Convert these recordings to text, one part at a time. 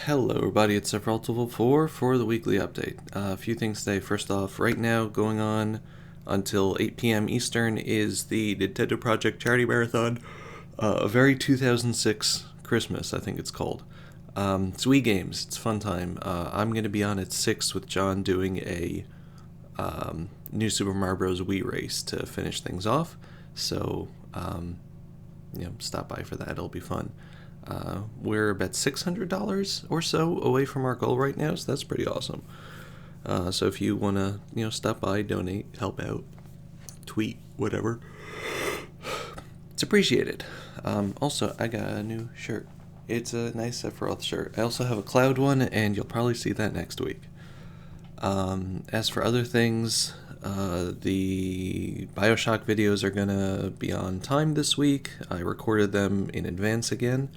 Hello everybody, it's Zack Rhodes for the weekly update. A few things today. First off, right now going on until 8 p.m. Eastern is the Nintendo Project Charity Marathon. A very 2006 Christmas, I think it's called. It's Wii games, it's a fun time. I'm going to be on at 6 with John doing a new Super Mario Bros. Wii race to finish things off. So, stop by for that, it'll be fun. We're about $600 or so away from our goal right now, so that's pretty awesome. So if you want to, stop by, donate, help out, tweet, whatever, it's appreciated. Also, I got a new shirt. It's a nice Sephiroth shirt. I also have a Cloud one, and you'll probably see that next week. As for other things, the Bioshock videos are gonna be on time this week. I recorded them in advance again.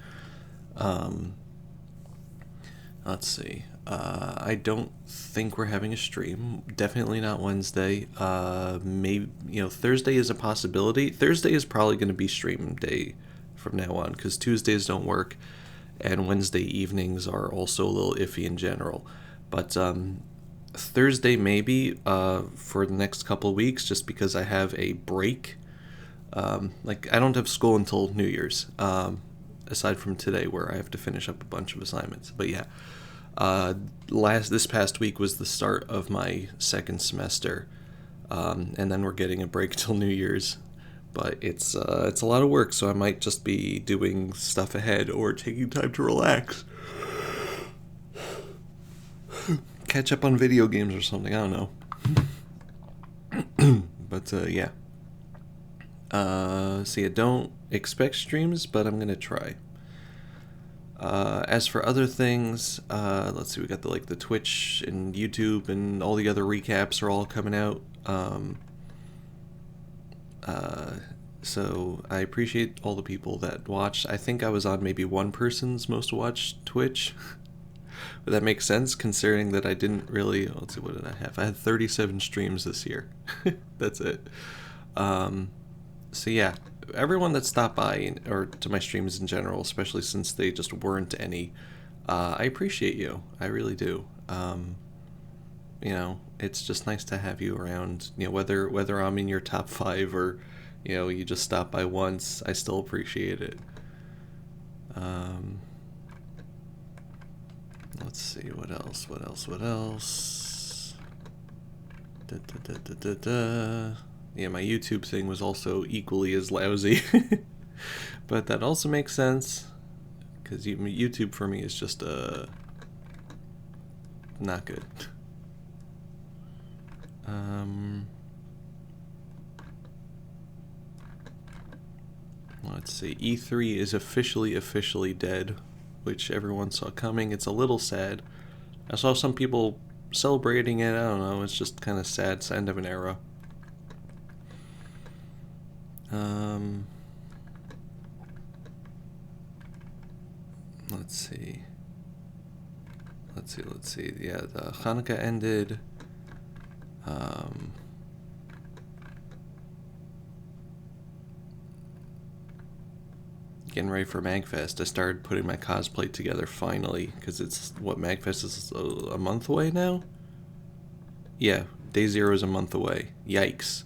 Let's see. I don't think we're having a stream. Definitely not Wednesday. Maybe Thursday is a possibility. Thursday is probably going to be stream day from now on because Tuesdays don't work, and Wednesday evenings are also a little iffy in general. But Thursday maybe for the next couple of weeks, just because I have a break. I don't have school until New Year's. Aside from today where I have to finish up a bunch of assignments. But yeah, this past week was the start of my second semester, and then we're getting a break till New Year's. But it's a lot of work, so I might just be doing stuff ahead or taking time to relax. Catch up on video games or something, I don't know. But yeah. So yeah, don't expect streams, but I'm gonna try. As for other things, let's see, we got the Twitch and YouTube and all the other recaps are all coming out. So I appreciate all the people that watched. I think I was on maybe one person's most watched Twitch. But that makes sense considering that I didn't really, let's see, what did I have? I had 37 streams this year. That's it. So yeah, everyone that stopped by, or to my streams in general, especially since they just weren't any, I appreciate you. I really do. It's just nice to have you around. Whether I'm in your top 5 or, you just stop by once, I still appreciate it. Let's see, what else? Yeah, my YouTube thing was also equally as lousy. But that also makes sense, because YouTube for me is just not good. Let's see, E3 is officially dead, which everyone saw coming. It's a little sad. I saw some people celebrating it. I don't know, it's just kind of sad. It's the end of an era. Let's see. Yeah, the Hanukkah ended. Getting ready for MagFest. I started putting my cosplay together finally, because MagFest is a month away now? Yeah, day 0 is a month away. Yikes.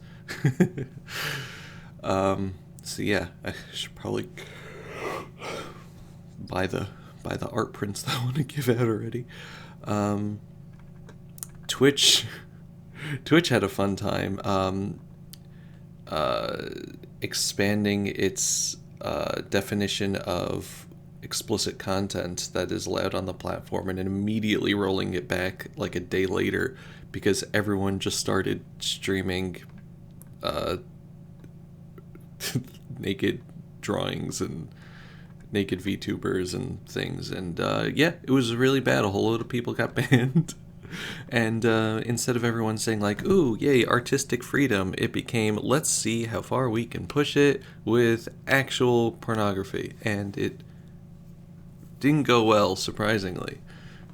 So yeah, I should probably buy the art prints that I want to give out already. Twitch had a fun time expanding its definition of explicit content that is allowed on the platform, and then immediately rolling it back like a day later because everyone just started streaming naked drawings and naked VTubers and things, and yeah, it was really bad. A whole load of people got banned. And instead of everyone saying ooh, yay, artistic freedom, it became, let's see how far we can push it with actual pornography. And it didn't go well, surprisingly.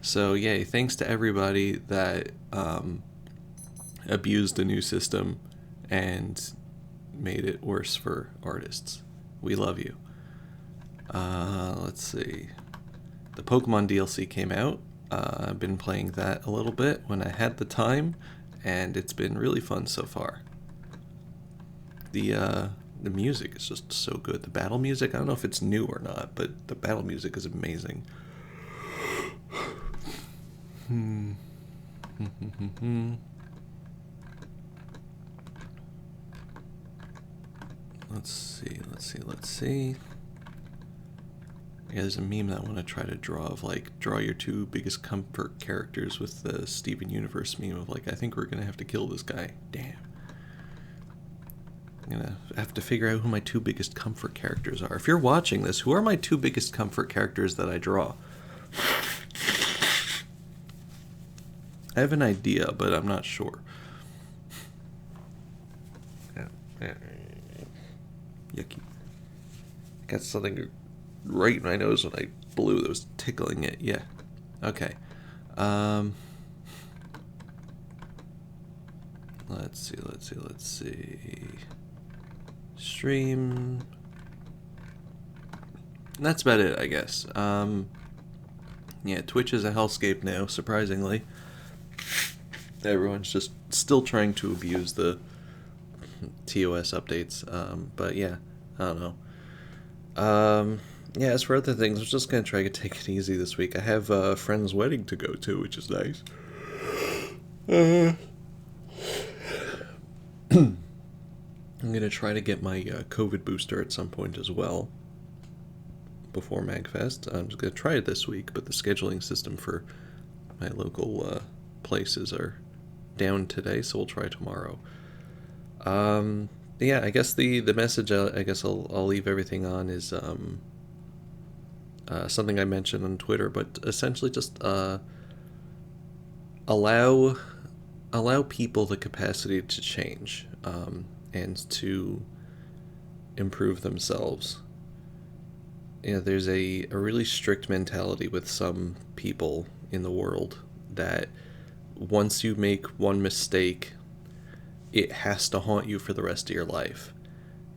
So yay, thanks to everybody that abused the new system and made it worse for artists. We love you. Let's see. the Pokemon DLC came out. I've been playing that a little bit when I had the time, and it's been really fun so far. The music is just so good. The battle music, I don't know if it's new or not, but the battle music is amazing. Let's see. Yeah, there's a meme that I want to try to draw of, like, draw your two biggest comfort characters with the Steven Universe meme of, like, I think we're gonna have to kill this guy. Damn. I'm gonna have to figure out who my two biggest comfort characters are. If you're watching this, who are my two biggest comfort characters that I draw? I have an idea, but I'm not sure. Yucky. Got something right in my nose when I blew that was tickling it. Yeah. Okay. Let's see. Stream. That's about it, I guess. Yeah, Twitch is a hellscape now, surprisingly. Everyone's just still trying to abuse the TOS updates, but yeah, I don't know. Yeah, as for other things, I'm just gonna try to take it easy this week. I have a friend's wedding to go to, which is nice. I'm gonna try to get my COVID booster at some point as well, before MagFest. I'm just gonna try it this week, but the scheduling system for my local places are down today, so we'll try tomorrow. Yeah, I guess the message I guess I'll leave everything on is something I mentioned on Twitter, but essentially just allow people the capacity to change and to improve themselves. You know, there's a really strict mentality with some people in the world that once you make one mistake, it has to haunt you for the rest of your life.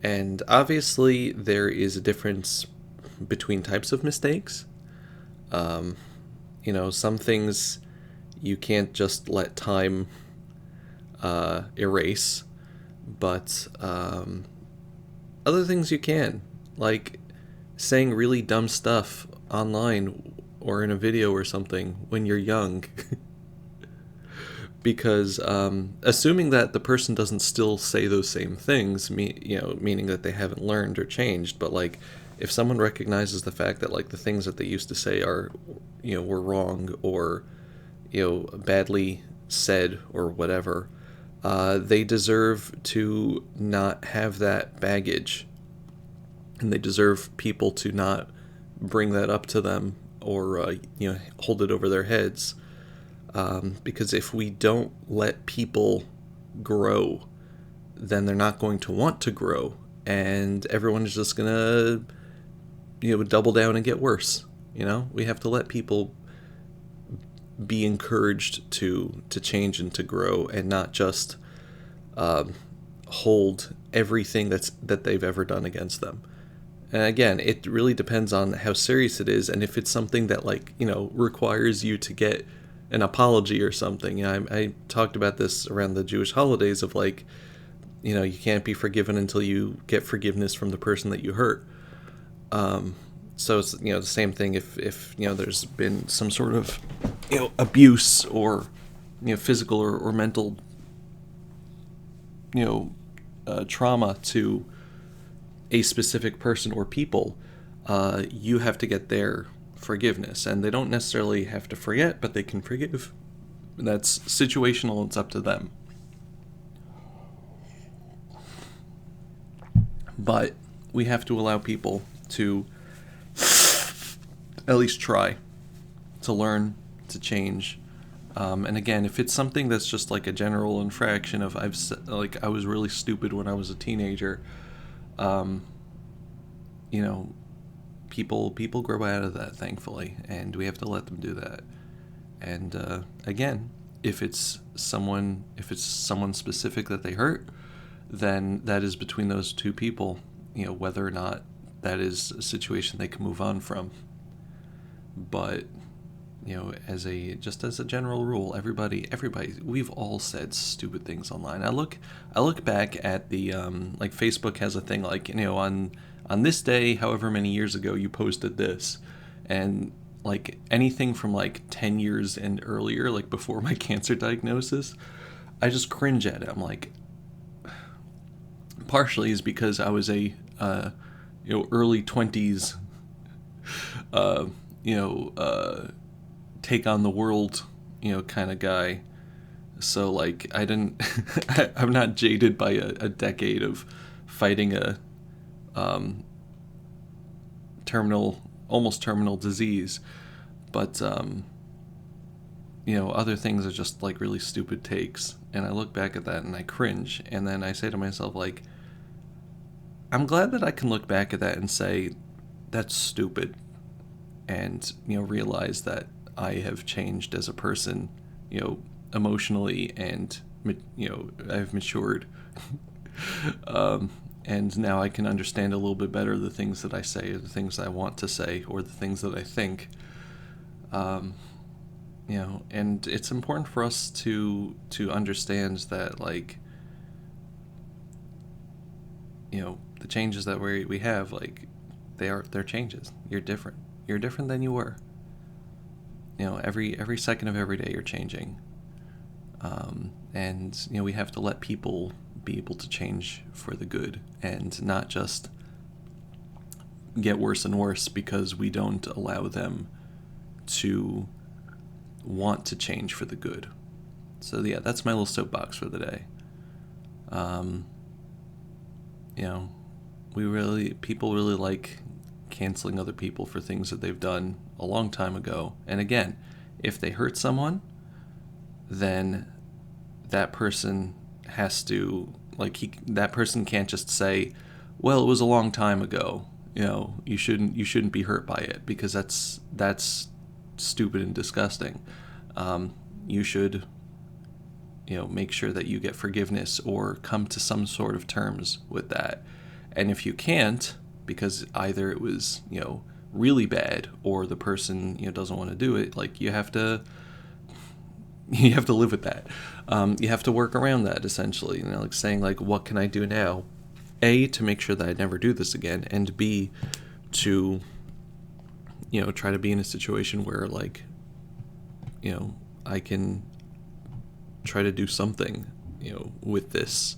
And obviously there is a difference between types of mistakes. You know, some things you can't just let time erase, but other things you can, like saying really dumb stuff online or in a video or something when you're young. Because assuming that the person doesn't still say those same things, meaning that they haven't learned or changed, but like if someone recognizes the fact that like the things that they used to say are, were wrong or, badly said or whatever, they deserve to not have that baggage, and they deserve people to not bring that up to them or hold it over their heads. Because if we don't let people grow, then they're not going to want to grow, and everyone is just gonna, double down and get worse. We have to let people be encouraged to change and to grow, and not just hold everything that they've ever done against them. And again, it really depends on how serious it is, and if it's something that requires you to get an apology or something. I talked about this around the Jewish holidays of you can't be forgiven until you get forgiveness from the person that you hurt. So it's the same thing if there's been some sort of abuse or physical or mental trauma to a specific person or people, you have to get their forgiveness, and they don't necessarily have to forget, but they can forgive. That's situational. It's up to them. But we have to allow people to at least try to learn, to change. And again, if it's something that's just like a general infraction of I was really stupid when I was a teenager, people grow out of that, thankfully, and we have to let them do that. And again, if it's someone specific that they hurt, then that is between those two people, whether or not that is a situation they can move on from. but as a general rule, everybody, we've all said stupid things online. I look back at the like Facebook has a thing like, on this day, however many years ago, you posted this, and like anything from like 10 years and earlier, like before my cancer diagnosis, I just cringe at it. I'm like, partially is because I was a early 20s take on the world, kind of guy. So like I didn't, I'm not jaded by a decade of fighting a almost terminal disease, but other things are just like really stupid takes, and I look back at that and I cringe, and then I say to myself like, I'm glad that I can look back at that and say that's stupid, and realize that I have changed as a person, emotionally, and I've matured. And now I can understand a little bit better the things that I say, or the things I want to say, or the things that I think. And it's important for us to understand that, like, the changes that we have, like, they're changes. You're different. You're different than you were. Every second of every day you're changing. And we have to let people be able to change for the good, and not just get worse and worse because we don't allow them to want to change for the good. So yeah, that's my little soapbox for the day. People really like canceling other people for things that they've done a long time ago. And again, if they hurt someone, then that person has to, that person can't just say, well, it was a long time ago, you shouldn't be hurt by it, because that's stupid and disgusting. You should make sure that you get forgiveness or come to some sort of terms with that. And if you can't, because either it was really bad, or the person doesn't want to do it, like, you have to live with that. You have to work around that, essentially, like saying, like, what can I do now, A, to make sure that I never do this again, and B, to try to be in a situation where, like, I can try to do something with this.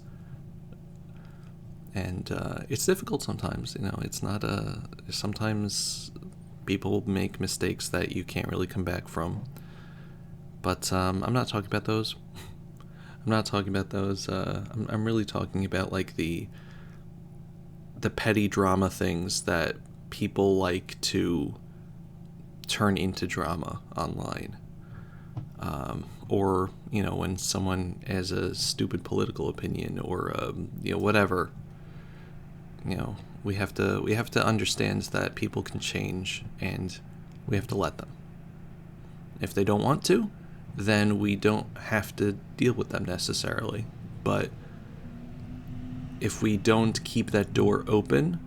And it's difficult sometimes. It's not sometimes people make mistakes that you can't really come back from. But I'm not talking about those. I'm not talking about those. I'm really talking about, like, the petty drama things that people like to turn into drama online. Or when someone has a stupid political opinion, or whatever. We have to understand that people can change, and we have to let them. If they don't want to, then we don't have to deal with them necessarily. But if we don't keep that door open,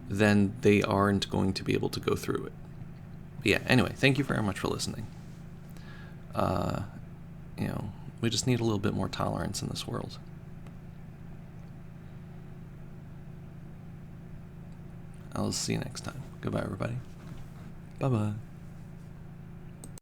then they aren't going to be able to go through it. But yeah, anyway, thank you very much for listening. We just need a little bit more tolerance in this world. I'll see you next time. Goodbye, everybody. Bye-bye.